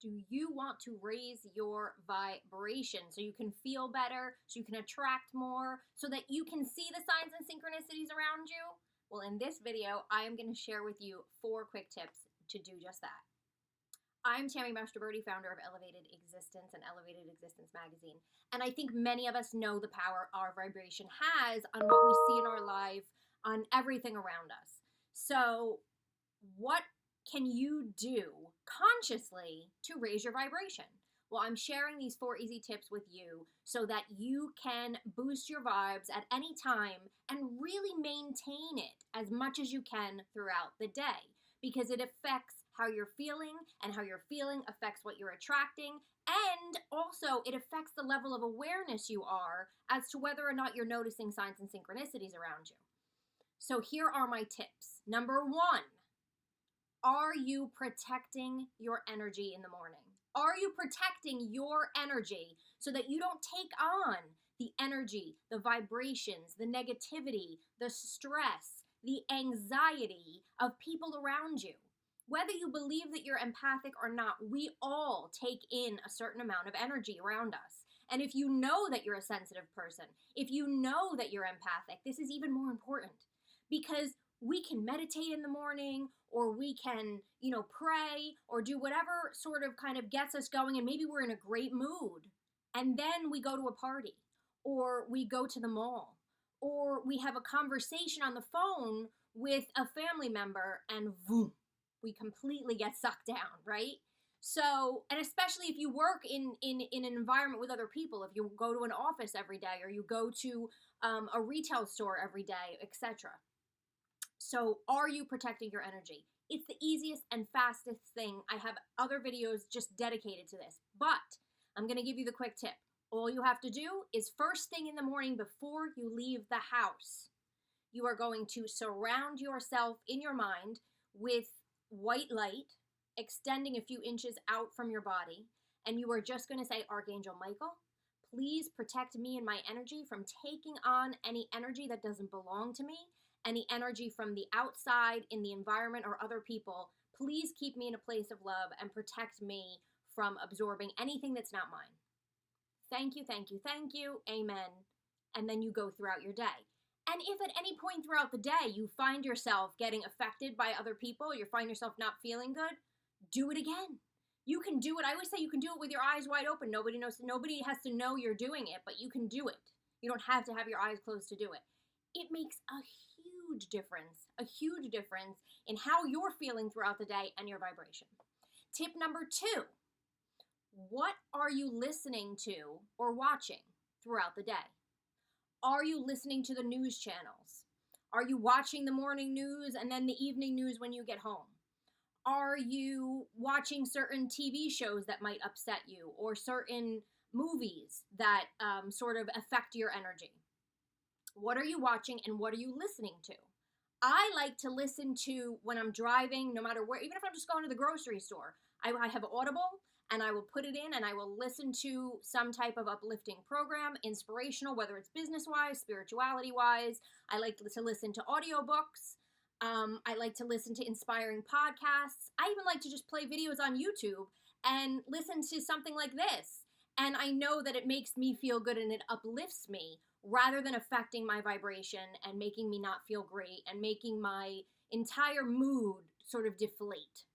Do you want to raise your vibration so you can feel better, so you can attract more, so that you can see the signs and synchronicities around you? Well, in this video, I am going to share with you 4 quick tips to do just that. I'm Tammy Mastroberte, founder of Elevated Existence and Elevated Existence magazine. And I think many of us know the power our vibration has on what we see in our life, on everything around us. So what can you do consciously to raise your vibration? Well, I'm sharing these 4 easy tips with you so that you can boost your vibes at any time and really maintain it as much as you can throughout the day, because it affects how you're feeling, and how you're feeling affects what you're attracting, and also it affects the level of awareness you are as to whether or not you're noticing signs and synchronicities around you. So here are my tips. Number 1, are you protecting your energy in the morning? Are you protecting your energy so that you don't take on the energy, the vibrations, the negativity, the stress, the anxiety of people around you? Whether you believe that you're empathic or not, we all take in a certain amount of energy around us. And if you know that you're a sensitive person, if you know that you're empathic, this is even more important, because we can meditate in the morning, or we can, pray or do whatever sort of kind of gets us going, and maybe we're in a great mood. And then we go to a party, or we go to the mall, or we have a conversation on the phone with a family member, and boom, we completely get sucked down, right? So, and especially if you work in an environment with other people, if you go to an office every day, or you go to a retail store every day, etc. So are you protecting your energy? It's the easiest and fastest thing. I have other videos just dedicated to this, but I'm going to give you the quick tip. All you have to do is first thing in the morning before you leave the house, you are going to surround yourself in your mind with white light, extending a few inches out from your body, and you are just going to say, Archangel Michael, please protect me and my energy from taking on any energy that doesn't belong to me, any energy from the outside in the environment or other people. Please keep me in a place of love and protect me from absorbing anything that's not mine. Thank you, thank you, thank you, amen. And then you go throughout your day. And if at any point throughout the day you find yourself getting affected by other people, you find yourself not feeling good, do it again. You can do it. I always say you can do it with your eyes wide open. Nobody knows. Nobody has to know you're doing it, but you can do it. You don't have to have your eyes closed to do it. It makes a huge difference in how you're feeling throughout the day and your vibration. Tip number 2, what are you listening to or watching throughout the day? Are you listening to the news channels? Are you watching the morning news and then the evening news when you get home? Are you watching certain TV shows that might upset you, or certain movies that sort of affect your energy? What are you watching and what are you listening to? I like to listen to, when I'm driving, no matter where, even if I'm just going to the grocery store, I have Audible, and I will put it in and I will listen to some type of uplifting program, inspirational, whether it's business-wise, spirituality-wise. I like to listen to audiobooks. I like to listen to inspiring podcasts. I even like to just play videos on YouTube and listen to something like this. And I know that it makes me feel good and it uplifts me, rather than affecting my vibration and making me not feel great and making my entire mood sort of deflate.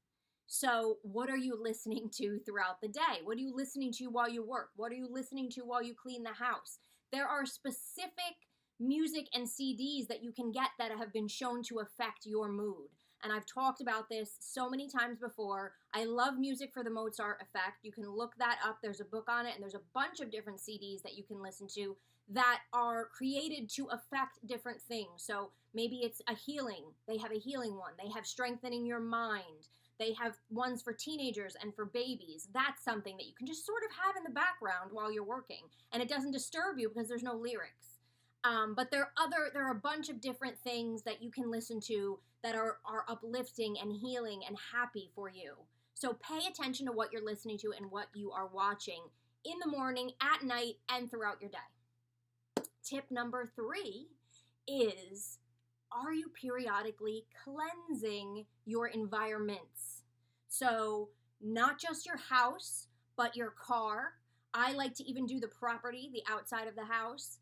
So what are you listening to throughout the day? What are you listening to while you work? What are you listening to while you clean the house? There are specific music and CDs that you can get that have been shown to affect your mood. And I've talked about this so many times before. I love music for the Mozart effect. You can look that up. There's a book on it, and there's a bunch of different CDs that you can listen to that are created to affect different things. So maybe it's a healing. They have a healing one. They have strengthening your mind. They have ones for teenagers and for babies. That's something that you can just sort of have in the background while you're working, and it doesn't disturb you because there's no lyrics. But there are a bunch of different things that you can listen to that are uplifting and healing and happy for you. So pay attention to what you're listening to and what you are watching in the morning, at night, and throughout your day. Tip number 3 is, are you periodically cleansing your environments? So not just your house, but your car. I like to even do the property, the outside of the house.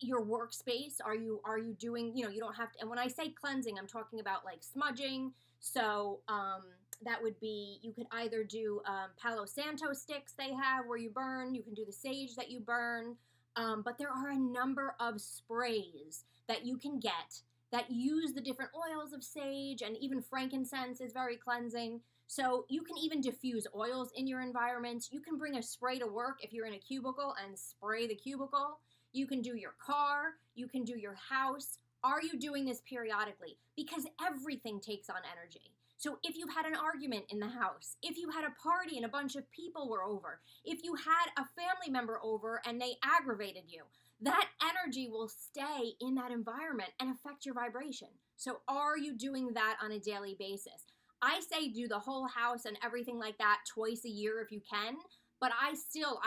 Your workspace. Are you doing, you don't have to, and when I say cleansing, I'm talking about like smudging. So that would be, you could either do Palo Santo sticks they have where you burn, you can do the sage that you burn, but there are a number of sprays that you can get that use the different oils of sage, and even frankincense is very cleansing. So you can even diffuse oils in your environment. You can bring a spray to work if you're in a cubicle and spray the cubicle. You can do your car, you can do your house. Are you doing this periodically? Because everything takes on energy. So if you had an argument in the house, if you had a party and a bunch of people were over, if you had a family member over and they aggravated you, that energy will stay in that environment and affect your vibration. So are you doing that on a daily basis? I say do the whole house and everything like that twice a year if you can, but I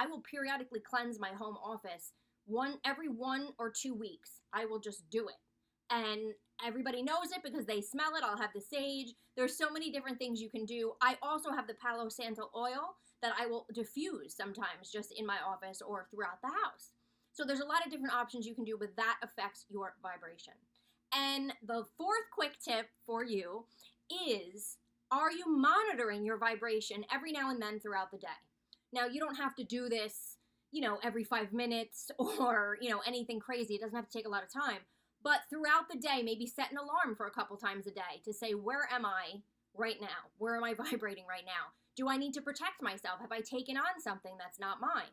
will periodically cleanse my home office every 1 or 2 weeks. I will just do it. And everybody knows it because they smell it. I'll have the sage. There's so many different things you can do. I also have the Palo Santo oil that I will diffuse sometimes just in my office or throughout the house. So there's a lot of different options you can do, but that affects your vibration. And the fourth quick tip for you is, are you monitoring your vibration every now and then throughout the day? Now, you don't have to do this, every 5 minutes or, anything crazy. It doesn't have to take a lot of time. But throughout the day, maybe set an alarm for a couple times a day to say, where am I right now? Where am I vibrating right now? Do I need to protect myself? Have I taken on something that's not mine?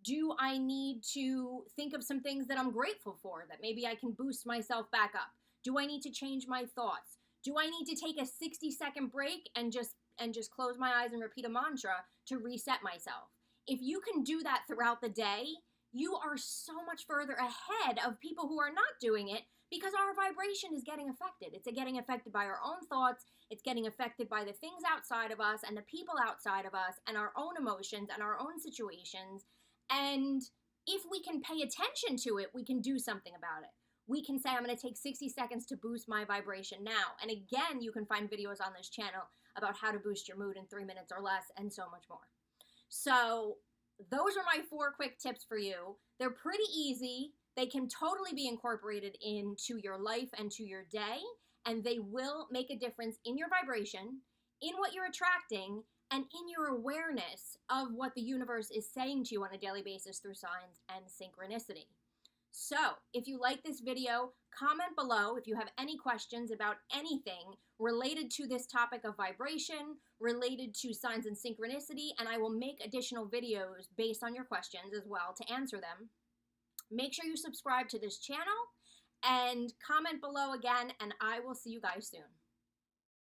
Do I need to think of some things that I'm grateful for that maybe I can boost myself back up? Do I need to change my thoughts? Do I need to take a 60-second break and just close my eyes and repeat a mantra to reset myself? If you can do that throughout the day, you are so much further ahead of people who are not doing it, because our vibration is getting affected. It's getting affected by our own thoughts. It's getting affected by the things outside of us and the people outside of us and our own emotions and our own situations. And if we can pay attention to it, we can do something about it. We can say, I'm going to take 60 seconds to boost my vibration now. And again, you can find videos on this channel about how to boost your mood in 3 minutes or less, and so much more. So those are my 4 quick tips for you. They're pretty easy. They can totally be incorporated into your life and to your day, and they will make a difference in your vibration, in what you're attracting, and in your awareness of what the universe is saying to you on a daily basis through signs and synchronicity. So, if you like this video, comment below if you have any questions about anything related to this topic of vibration, related to signs and synchronicity, and I will make additional videos based on your questions as well to answer them. Make sure you subscribe to this channel and comment below again, and I will see you guys soon.